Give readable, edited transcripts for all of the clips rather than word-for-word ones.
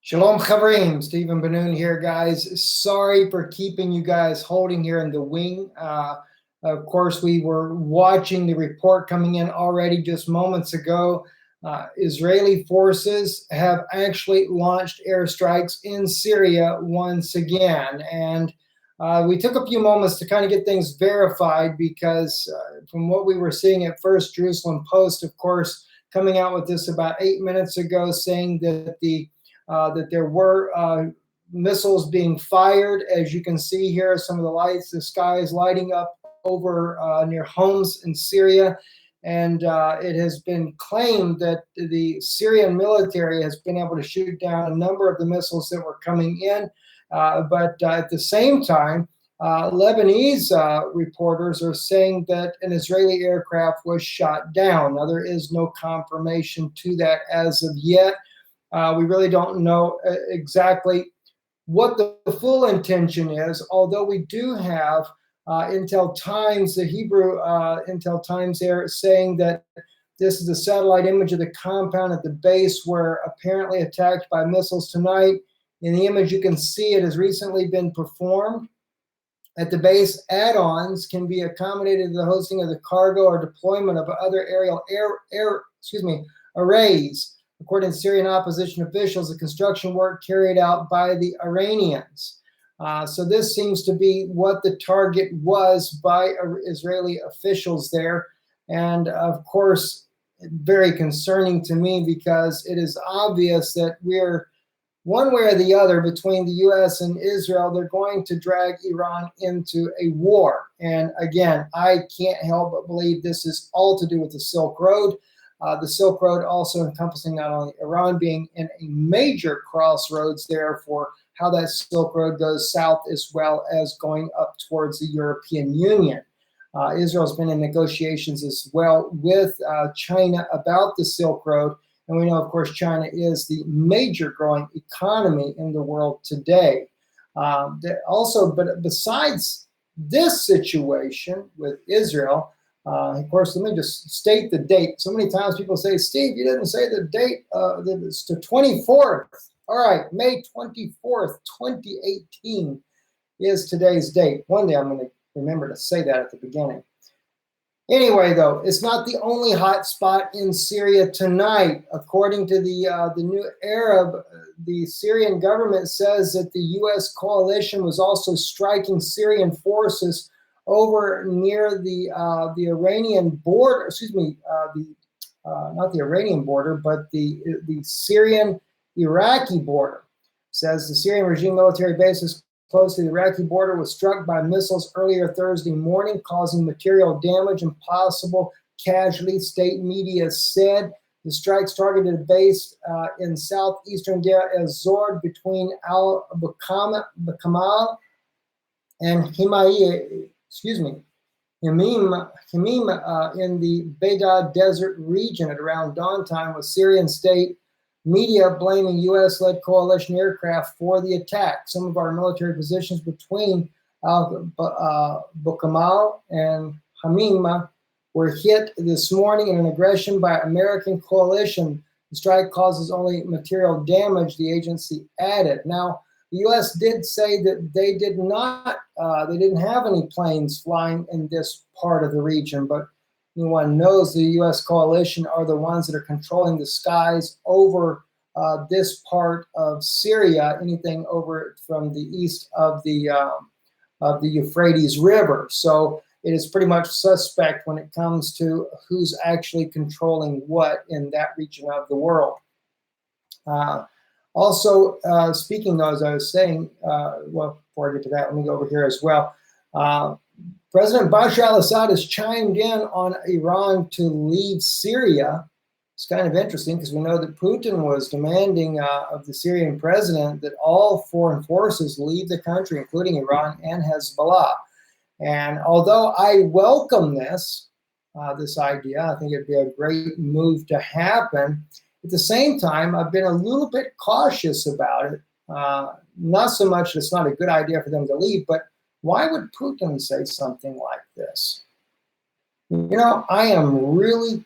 Shalom Chavrim, Stephen Benoon here, guys. Sorry for keeping you guys holding here in the wing. Of course, we were watching the report coming in already just moments ago. Israeli forces have actually launched airstrikes in Syria once again. And we took a few moments to kind of get things verified because from what we were seeing at first, Jerusalem Post, of course, coming out with this about 8 minutes ago, saying that that there were missiles being fired. As you can see here, some of the lights, the sky is lighting up over near homes in Syria. And it has been claimed that the Syrian military has been able to shoot down a number of the missiles that were coming in. But at the same time, Lebanese reporters are saying that an Israeli aircraft was shot down. Now, there is no confirmation to that as of yet. We really don't know exactly what the full intention is, although we do have Intel Times, the Hebrew Intel Times there, saying that this is a satellite image of the compound at the base where apparently attacked by missiles tonight. In the image, you can see it has recently been performed. At the base, add-ons can be accommodated to the hosting of the cargo or deployment of other aerial arrays. According to Syrian opposition officials, the construction work carried out by the Iranians. So this seems to be what the target was by Israeli officials there. And of course, very concerning to me because it is obvious that we're one way or the other between the U.S. and Israel, they're going to drag Iran into a war. And again, I can't help but believe this is all to do with the Silk Road. The Silk Road also encompassing not only Iran being in a major crossroads there for how that Silk Road goes south, as well as going up towards the European Union. Israel's been in negotiations as well with China about the Silk Road. And we know, of course, China is the major growing economy in the world today. But besides this situation with Israel, of course, let me just state the date. So many times people say, Steve, you didn't say the date. It's the 24th. All right, May 24th, 2018 is today's date. One day I'm going to remember to say that at the beginning. Anyway, though, it's not the only hot spot in Syria tonight. According to the New Arab, the Syrian government says that the U.S. coalition was also striking Syrian forces over near the Iranian border. Not the Iranian border, but the Syrian-Iraqi border. Says the Syrian regime military bases close to the Iraqi border was struck by missiles earlier Thursday morning, causing material damage and possible casualties, state media said. The strikes targeted a base in southeastern Deir ez-Zor between al-Bakamal and Himim in the Beida Desert region at around dawn time, with Syrian state media blaming U.S.-led coalition aircraft for the attack. Some of our military positions between Bukamal and Hamima were hit this morning in an aggression by American coalition. The strike causes only material damage, the agency added. Now, the U.S. did say that they didn't have any planes flying in this part of the region, but anyone knows the U.S. coalition are the ones that are controlling the skies over this part of Syria, anything over from the east of the Euphrates River. So it is pretty much suspect when it comes to who's actually controlling what in that region of the world. Also, speaking though, as I was saying, well, before I get to that, let me go over here as well. President Bashar al-Assad has chimed in on Iran to leave Syria. It's kind of interesting because we know that Putin was demanding of the Syrian president that all foreign forces leave the country, including Iran and Hezbollah. And although I welcome this idea, I think it'd be a great move to happen. At the same time, I've been a little bit cautious about it. Not so much that it's not a good idea for them to leave, but why would Putin say something like this? You know, I am really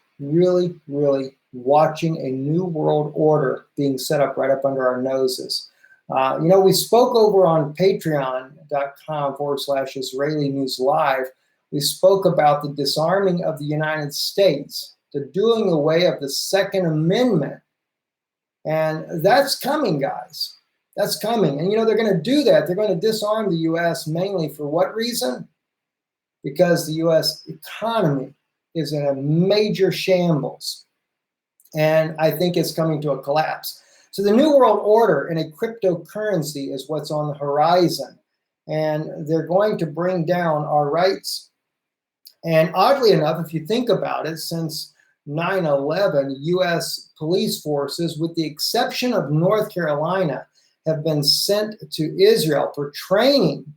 watching a new world order being set up right up under our noses. We spoke over on patreon.com/Israeli News Live. We spoke about the disarming of the United States, the doing away of the Second Amendment. And that's coming, guys. That's coming. And, they're going to do that. They're going to disarm the U.S. mainly for what reason? Because the U.S. economy is in a major shambles. And I think it's coming to a collapse. So the New World Order in a cryptocurrency is what's on the horizon. And they're going to bring down our rights. And oddly enough, if you think about it, since 9/11, U.S. police forces, with the exception of North Carolina, have been sent to Israel for training,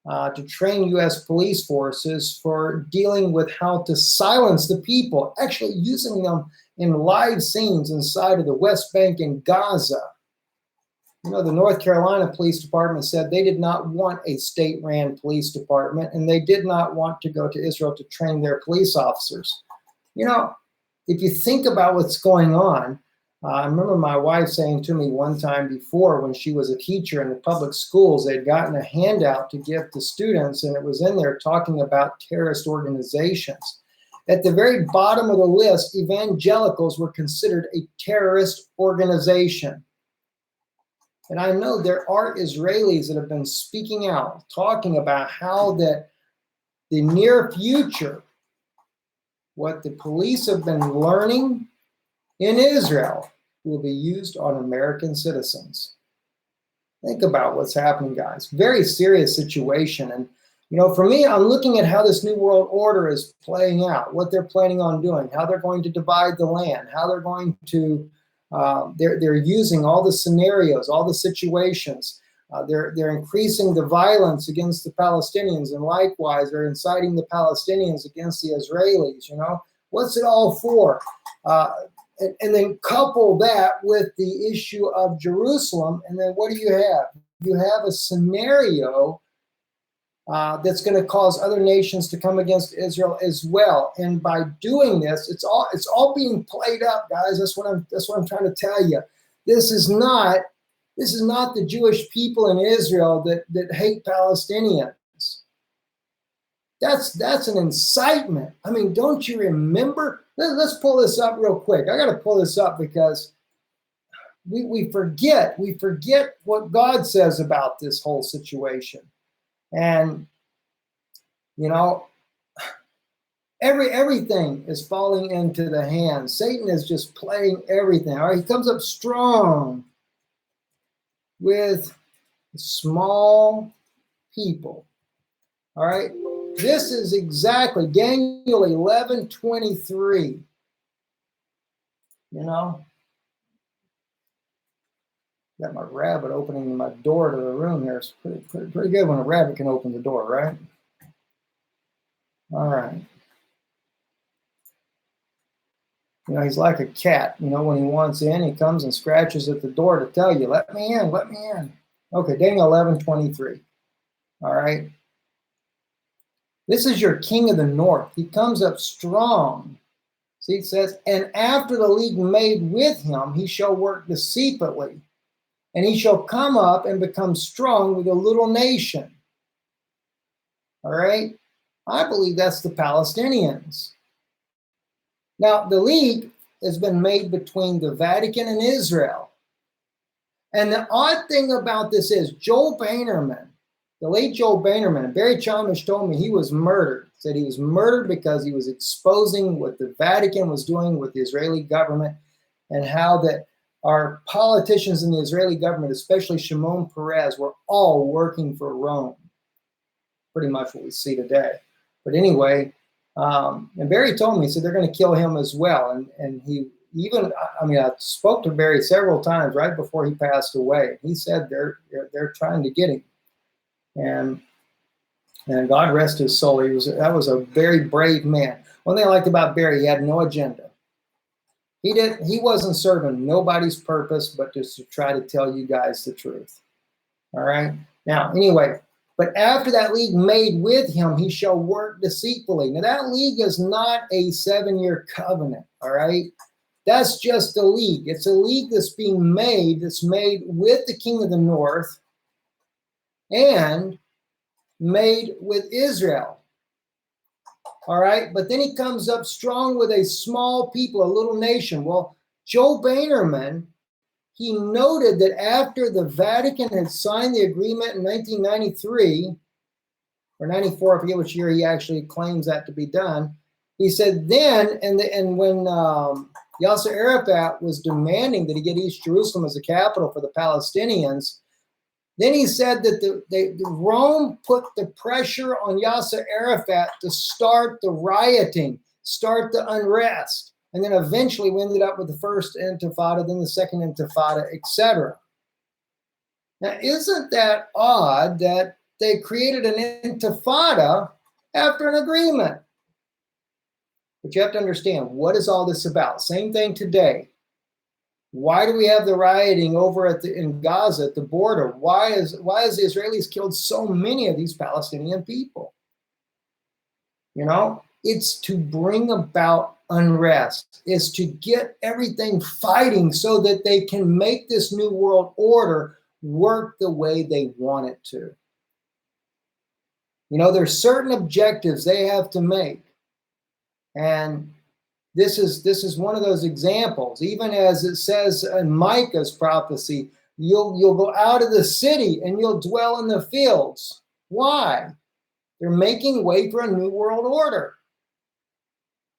to train U.S. police forces for dealing with how to silence the people, actually using them in live scenes inside of the West Bank and Gaza. The North Carolina Police Department said they did not want a state-ran police department, and they did not want to go to Israel to train their police officers. If you think about what's going on, I remember my wife saying to me one time before, when she was a teacher in the public schools, they'd gotten a handout to give to students, and it was in there talking about terrorist organizations. At the very bottom of the list, evangelicals were considered a terrorist organization. And I know there are Israelis that have been speaking out, talking about how that the near future, what the police have been learning in Israel, will be used on American citizens. Think about what's happening, guys. Very serious situation. And, for me, I'm looking at how this New World Order is playing out, what they're planning on doing, how they're going to divide the land, how they're going to, they're using all the scenarios, all the situations. They're increasing the violence against the Palestinians, and likewise, they're inciting the Palestinians against the Israelis. What's it all for? And then couple that with the issue of Jerusalem, and then what do you have? You have a scenario that's going to cause other nations to come against Israel as well. And by doing this, it's all being played up, guys. That's what I'm trying to tell you. This is not the Jewish people in Israel that hate Palestinians. That's an incitement. I mean, don't you remember? Let's pull this up real quick. I got to pull this up because we forget what God says about this whole situation. And everything is falling into the hands. Satan is just playing everything. All right, he comes up strong with small people. All right. This is exactly Daniel 11:23. Got my rabbit opening my door to the room here. It's pretty good when a rabbit can open the door, right? All right. He's like a cat. When he wants in, he comes and scratches at the door to tell you, let me in, let me in. Okay, Daniel 11:23. All right. This is your king of the north. He comes up strong. See, it says, and after the league made with him, he shall work deceitfully, and he shall come up and become strong with a little nation. All right? I believe that's the Palestinians. Now, the league has been made between the Vatican and Israel. And the odd thing about this is Joel Boehnerman, the late Joel Boehnerman, and Barry Chalmers told me he was murdered. Said he was murdered because he was exposing what the Vatican was doing with the Israeli government, and how that our politicians in the Israeli government, especially Shimon Peres, were all working for Rome. Pretty much what we see today. But anyway, and Barry told me, he said they're going to kill him as well. And he even, I spoke to Barry several times right before he passed away. He said they're trying to get him. And God rest his soul. That was a very brave man. One thing I liked about Barry, he had no agenda. He wasn't serving nobody's purpose, but just to try to tell you guys the truth. All right. Now, anyway, but after that league made with him, he shall work deceitfully. Now, that league is not a 7-year covenant. All right. That's just a league. It's a league that's being made, that's made with the king of the north and made with Israel. All right, but then he comes up strong with a small people, a little nation. Well, Joe Bainerman, he noted that after the Vatican had signed the agreement in 1993, or 94, I forget which year he actually claims that to be done, he said then, and when Yasser Arafat was demanding that he get East Jerusalem as a capital for the Palestinians, then he said that Rome put the pressure on Yasser Arafat to start the rioting, start the unrest. And then eventually we ended up with the first intifada, then the second intifada, etc. Now, isn't that odd that they created an intifada after an agreement? But you have to understand, what is all this about? Same thing today. Why do we have the rioting over in Gaza at the border? Why is the Israelis killed so many of these Palestinian people? You know, it's to bring about unrest. It's to get everything fighting so that they can make this new world order work the way they want it to. You know, there's certain objectives they have to make. And this is one of those examples. Even as it says in Micah's prophecy, you'll go out of the city and you'll dwell in the fields. Why? They're making way for a new world order.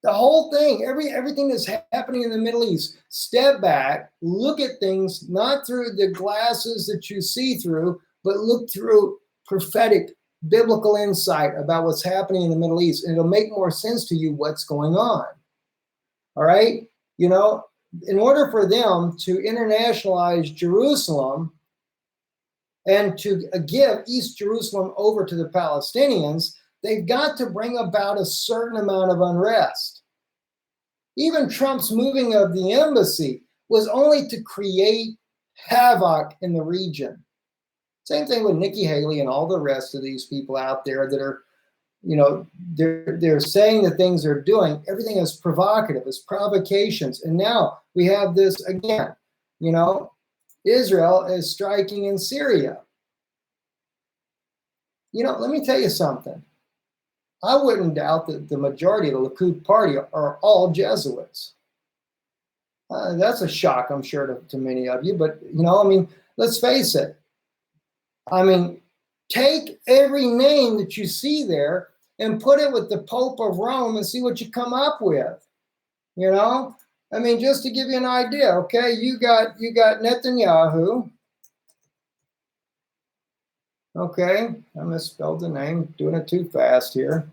The whole thing, everything that's happening in the Middle East, step back, look at things not through the glasses that you see through, but look through prophetic biblical insight about what's happening in the Middle East, and it'll make more sense to you what's going on. All right? You know, in order for them to internationalize Jerusalem and to give East Jerusalem over to the Palestinians, they've got to bring about a certain amount of unrest. Even Trump's moving of the embassy was only to create havoc in the region. Same thing with Nikki Haley and all the rest of these people out there that are, you know, they're saying the things they're doing. Everything is provocative, it's provocations. And now we have this again, you know, Israel is striking in Syria. You know, let me tell you something. I wouldn't doubt that the majority of the Likud party are all Jesuits. That's a shock, I'm sure, to many of you. But, you know, I mean, let's face it. I mean, take every name that you see there and put it with the Pope of Rome and see what you come up with. You know, I mean, just to give you an idea, okay, you got Netanyahu. Okay, I misspelled the name, doing it too fast here.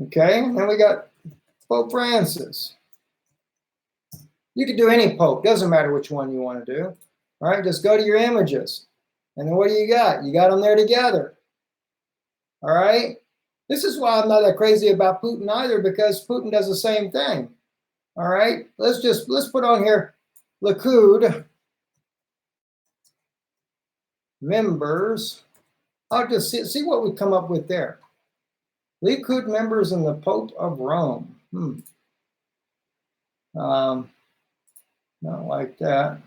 Okay, and we got Pope Francis. You could do any pope, doesn't matter which one you want to do. All right, just go to your images. And then what do you got? You got them there together. All right? This is why I'm not that crazy about Putin either, because Putin does the same thing. All right? Let's put on here Likud members. I'll just see what we come up with there. Likud members and the Pope of Rome. Not like that.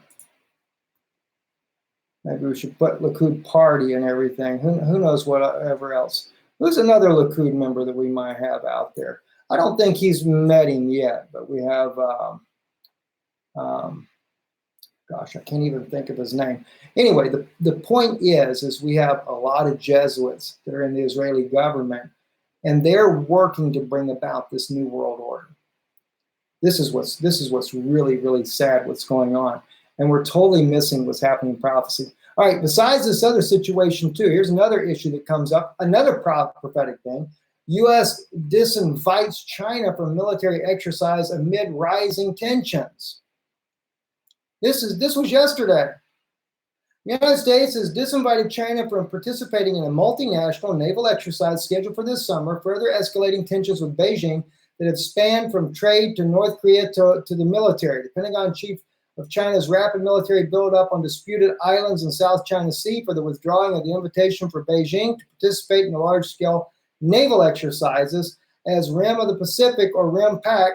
Maybe we should put Likud party and everything. Who knows whatever else. Who's another Likud member that we might have out there? I don't think he's met him yet, but we have, gosh, I can't even think of his name. Anyway, the point is we have a lot of Jesuits that are in the Israeli government, and they're working to bring about this new world order. This is what's really, really sad, what's going on. And we're totally missing what's happening in prophecy. All right, besides this other situation too, here's another issue that comes up, another prophetic thing. U.S. disinvites China from military exercise amid rising tensions. This was yesterday. The United States has disinvited China from participating in a multinational naval exercise scheduled for this summer, further escalating tensions with Beijing that have spanned from trade to North Korea to the military. The Pentagon chief of China's rapid military buildup on disputed islands in South China Sea for the withdrawing of the invitation for Beijing to participate in the large-scale naval exercises as Rim of the Pacific, or RIM-PAC,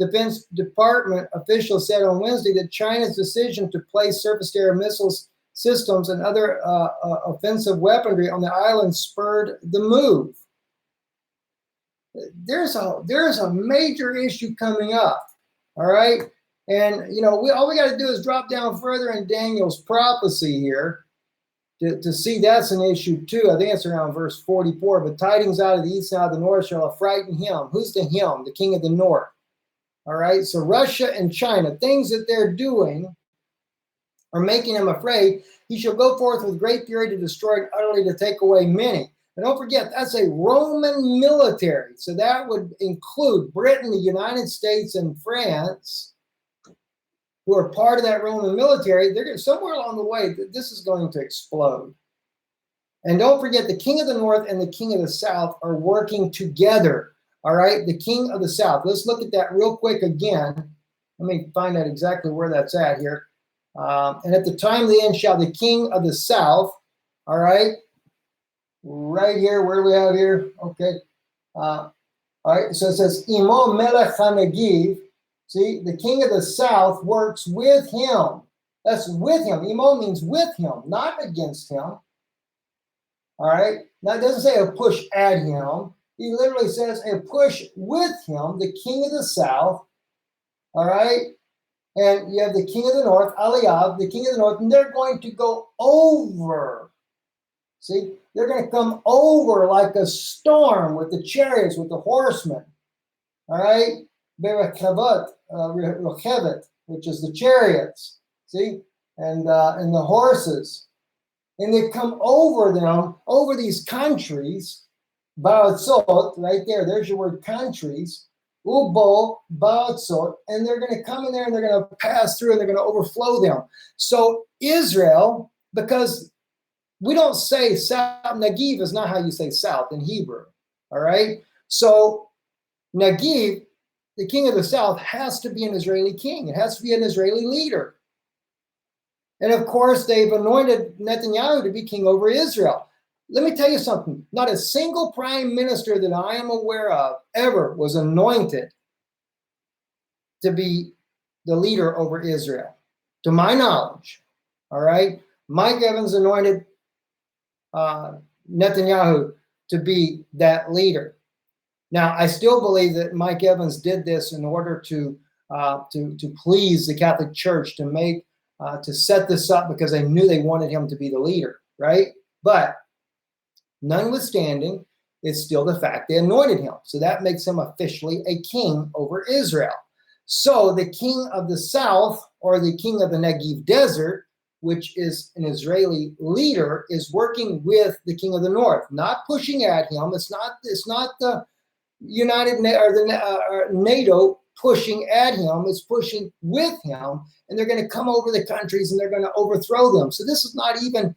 Defense Department officials said on Wednesday that China's decision to place surface-to-air missiles systems and other offensive weaponry on the island spurred the move. There's a major issue coming up, all right? And, you know, all we got to do is drop down further in Daniel's prophecy here to see that's an issue too. I think it's around verse 44. But tidings out of the east and out of the north shall frighten him. Who's the him? The king of the north. All right. So Russia and China, things that they're doing are making him afraid. He shall go forth with great fury to destroy and utterly to take away many. And don't forget, that's a Roman military. So that would include Britain, the United States, and France, who are part of that Roman military. They're somewhere along the way, this is going to explode. And don't forget, the king of the north and the king of the south are working together. All right, the king of the south. Let's look at that real quick again. Let me find out exactly where that's at here. And at the time of the end shall the king of the south, all right, right here, where do we have here? Okay. All right, so it says, Imo melech hanegiv. See, the king of the south works with him. That's with him. Imo means with him, not against him. All right. Now, it doesn't say a push at him. He literally says a push with him, the king of the south. All right. And you have the king of the north, Eliab, the king of the north, and they're going to go over. See, they're going to come over like a storm with the chariots, with the horsemen. All right. Rochevet, which is the chariots, see, and the horses, and they come over them, over these countries, Baatzot, right there. There's your word, countries, Ubo, Baatzot, and they're going to come in there and they're going to pass through and they're going to overflow them. So Israel, because we don't say south, Negev is not how you say south in Hebrew. All right, so Negev, the king of the south, has to be an Israeli king. It has to be an Israeli leader. And of course, they've anointed Netanyahu to be king over Israel. Let me tell you something. Not a single prime minister that I am aware of ever was anointed to be the leader over Israel, to my knowledge. All right? Mike Evans anointed Netanyahu to be that leader. Now, I still believe that Mike Evans did this in order to please the Catholic Church, to set this up because they knew they wanted him to be the leader, right? But notwithstanding, it's still the fact they anointed him. So that makes him officially a king over Israel. So the king of the south, or the king of the Negev desert, which is an Israeli leader, is working with the king of the north, not pushing at him. It's not the NATO pushing at him. It's pushing with him, and they're going to come over the countries and they're going to overthrow them. So this is not even,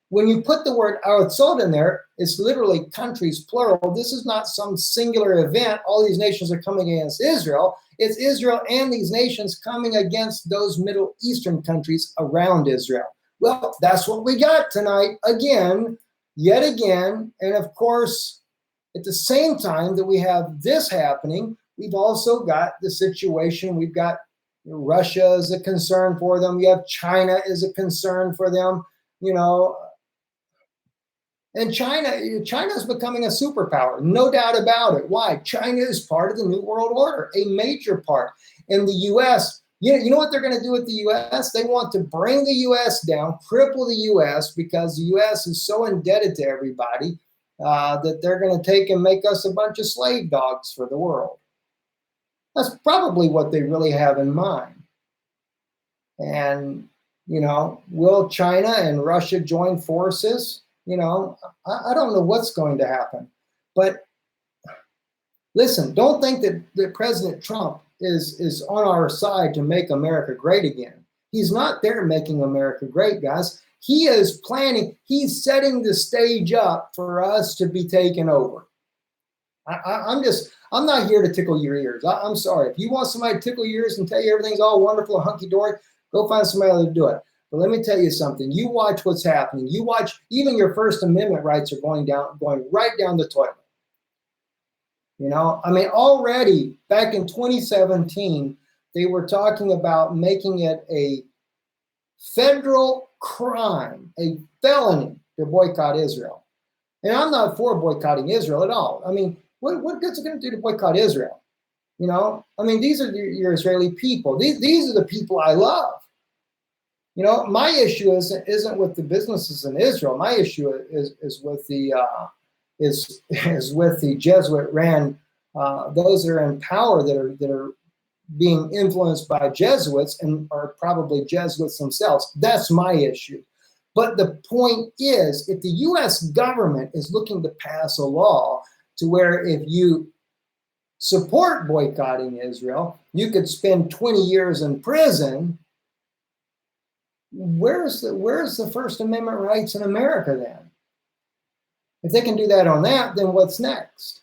when you put the word Aratzot in there, it's literally countries plural. This is not some singular event. All these nations are coming against Israel. It's Israel and these nations coming against those Middle Eastern countries around Israel. Well, that's what we got tonight again, yet again. And of course, at the same time that we have this happening, we've also got the situation. We've got Russia is a concern for them. You have China is a concern for them, And China is becoming a superpower, no doubt about it. Why? China is part of the New World Order, a major part. And the U.S., you know what they're going to do with the U.S.? They want to bring the U.S. down, cripple the U.S., because the U.S. is so indebted to everybody that they're going to take and make us a bunch of slave dogs for the world. That's probably what they really have in mind. And, will China and Russia join forces? I don't know what's going to happen. But listen, don't think that President Trump is on our side to make America great again. He's not there making America great, guys. He is planning, he's setting the stage up for us to be taken over. I'm not here to tickle your ears. I'm sorry. If you want somebody to tickle your ears and tell you everything's all wonderful and hunky-dory, go find somebody else to do it. But let me tell you something. You watch what's happening. You watch, even your First Amendment rights are going right down the toilet. I mean, already back in 2017, they were talking about making it a federal crime, a felony to boycott Israel. And I'm not for boycotting Israel at all. I mean, what good's it going to do to boycott Israel? I mean, these are your Israeli people. These are the people I love. My issue isn't with the businesses in Israel. My issue is with the Jesuit ran those that are in power that are being influenced by Jesuits and are probably Jesuits themselves. That's my issue. But the point is, if the U.S. government is looking to pass a law to where if you support boycotting Israel, you could spend 20 years in prison, where's the First Amendment rights in America then? If they can do that on that, then what's next?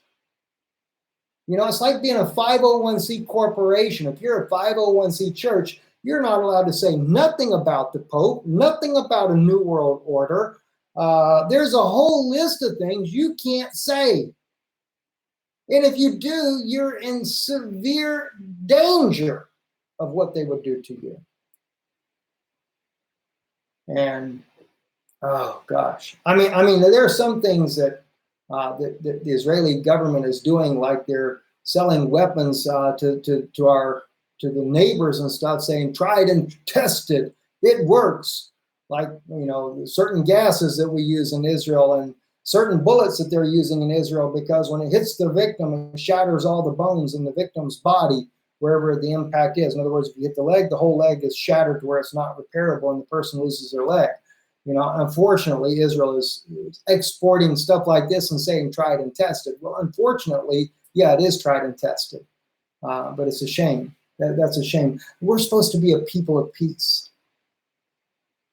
It's like being a 501c corporation. If you're a 501c church, you're not allowed to say nothing about the Pope, nothing about a New World Order. There's a whole list of things you can't say. And if you do, you're in severe danger of what they would do to you. And, oh gosh. I mean, there are some things that the Israeli government is doing, like they're selling weapons to the neighbors and stuff, saying tried and tested, it works. Like certain gases that we use in Israel and certain bullets that they're using in Israel, because when it hits the victim, it shatters all the bones in the victim's body wherever the impact is. In other words, if you hit the leg, the whole leg is shattered to where it's not repairable and the person loses their leg. Unfortunately, Israel is exporting stuff like this and saying tried and tested. Well, unfortunately, yeah, it is tried and tested, but it's a shame. That's a shame. We're supposed to be a people of peace.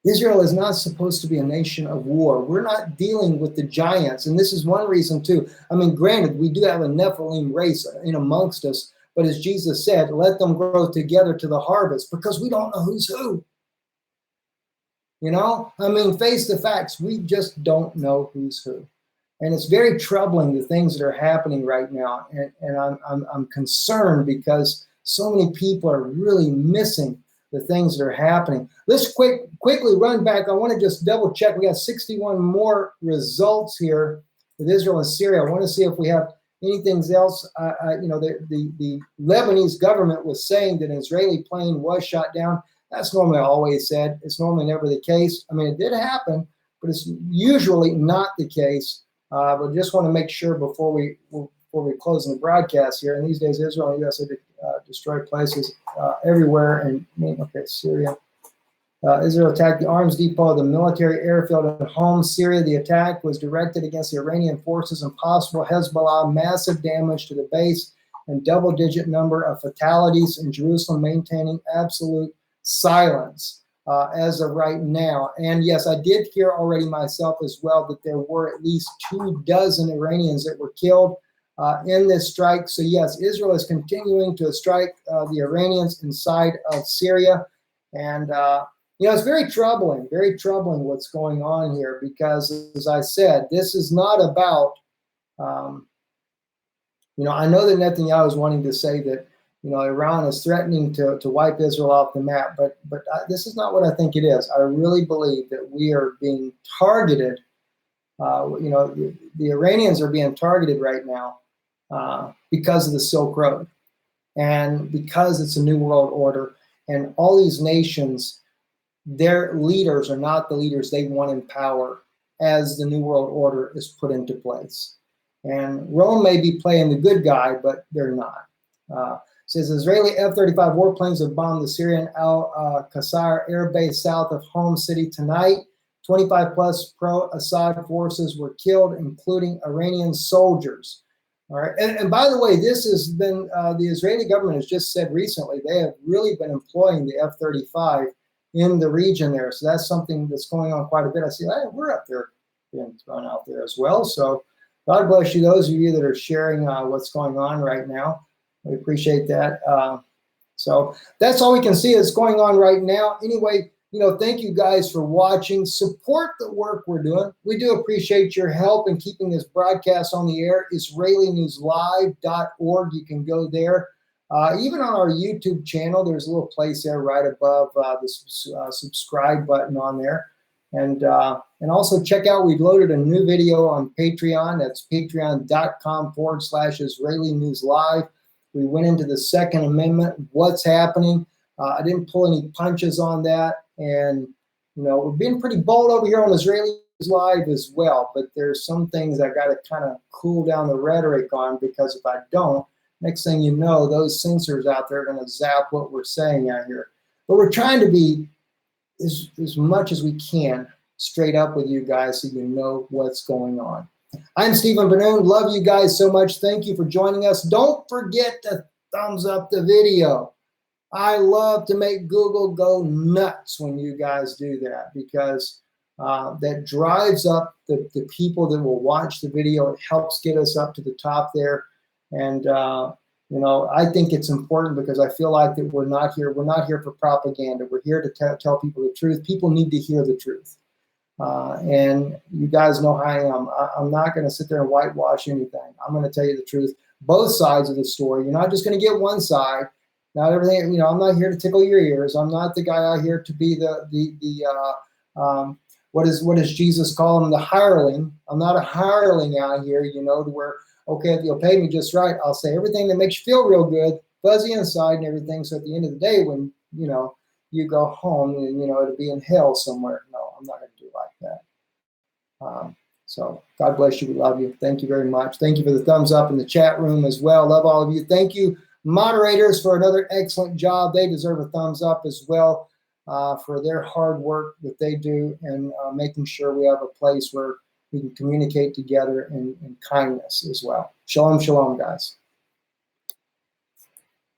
Israel is not supposed to be a nation of war. We're not dealing with the giants, and this is one reason too. I mean, granted, we do have a Nephilim race in amongst us, but as Jesus said, let them grow together to the harvest, because we don't know who's who. I mean, face the facts. We just don't know who's who. And it's very troubling, the things that are happening right now. And I'm concerned because so many people are really missing the things that are happening. Let's quickly run back. I want to just double check. We got 61 more results here with Israel and Syria. I want to see if we have anything else. The Lebanese government was saying that an Israeli plane was shot down. That's normally always said. It's normally never the case. I mean, it did happen, but it's usually not the case. But just want to make sure before we close the broadcast here. And these days, Israel and USA destroy places everywhere. And Syria. Israel attacked the arms depot, the military airfield in Homs, Syria. The attack was directed against the Iranian forces and possible Hezbollah. Massive damage to the base and double-digit number of fatalities in Jerusalem, maintaining absolute silence as of right now. And yes, I did hear already myself as well that there were at least 24 Iranians that were killed in this strike. So yes, Israel is continuing to strike the Iranians inside of Syria. And it's very troubling what's going on here, because as I said, this is not about, I know that Netanyahu is wanting to say that Iran is threatening to wipe Israel off the map, but this is not what I think it is. I really believe that we are being targeted. The Iranians are being targeted right now because of the Silk Road, and because it's a new world order, and all these nations, their leaders are not the leaders they want in power as the new world order is put into place. And Rome may be playing the good guy, but they're not. Says Israeli F-35 warplanes have bombed the Syrian Al-Qasr air base south of Homs city tonight. 25 plus pro-Assad forces were killed, including Iranian soldiers. All right, and by the way, this has been, the Israeli government has just said recently, they have really been employing the F-35 in the region there. So that's something that's going on quite a bit. I see, hey, we're up there being thrown out there as well. So God bless you, those of you that are sharing what's going on right now. We appreciate that. So that's all we can see is going on right now. Anyway, thank you guys for watching. Support the work we're doing. We do appreciate your help in keeping this broadcast on the air. IsraeliNewsLive.org. You can go there. Even on our YouTube channel, there's a little place there right above the subscribe button on there. And also check out, we've loaded a new video on Patreon. That's patreon.com/Israeli News Live. We went into the Second Amendment, what's happening. I didn't pull any punches on that. And, we're being pretty bold over here on Israeli News Live as well. But there's some things I got to kind of cool down the rhetoric on, because if I don't, next thing you know, those censors out there are going to zap what we're saying out here. But we're trying to be as much as we can straight up with you guys so you know what's going on. I'm Stephen Benoon. Love you guys so much. Thank you for joining us. Don't forget to thumbs up the video. I love to make Google go nuts when you guys do that, because that drives up the people that will watch the video. It helps get us up to the top there. And I think it's important, because I feel like that we're not here for propaganda. We're here to tell people the truth. People need to hear the truth. And you guys know how I am. I'm not going to sit there and whitewash anything. I'm going to tell you the truth, both sides of the story. You're not just going to get one side. Not everything, I'm not here to tickle your ears. I'm not the guy out here to be what does Jesus call him? The hireling. I'm not a hireling out here, to where, okay, if you'll pay me just right, I'll say everything that makes you feel real good, fuzzy inside and everything. So at the end of the day, when, you go home, it'll be in hell somewhere. No, I'm not going to do like that. So God bless you. We love you. Thank you very much. Thank you for the thumbs up in the chat room as well. Love all of you. Thank you, moderators, for another excellent job. They deserve a thumbs up as well for their hard work that they do, and making sure we have a place where we can communicate together in kindness as well. Shalom, shalom, guys.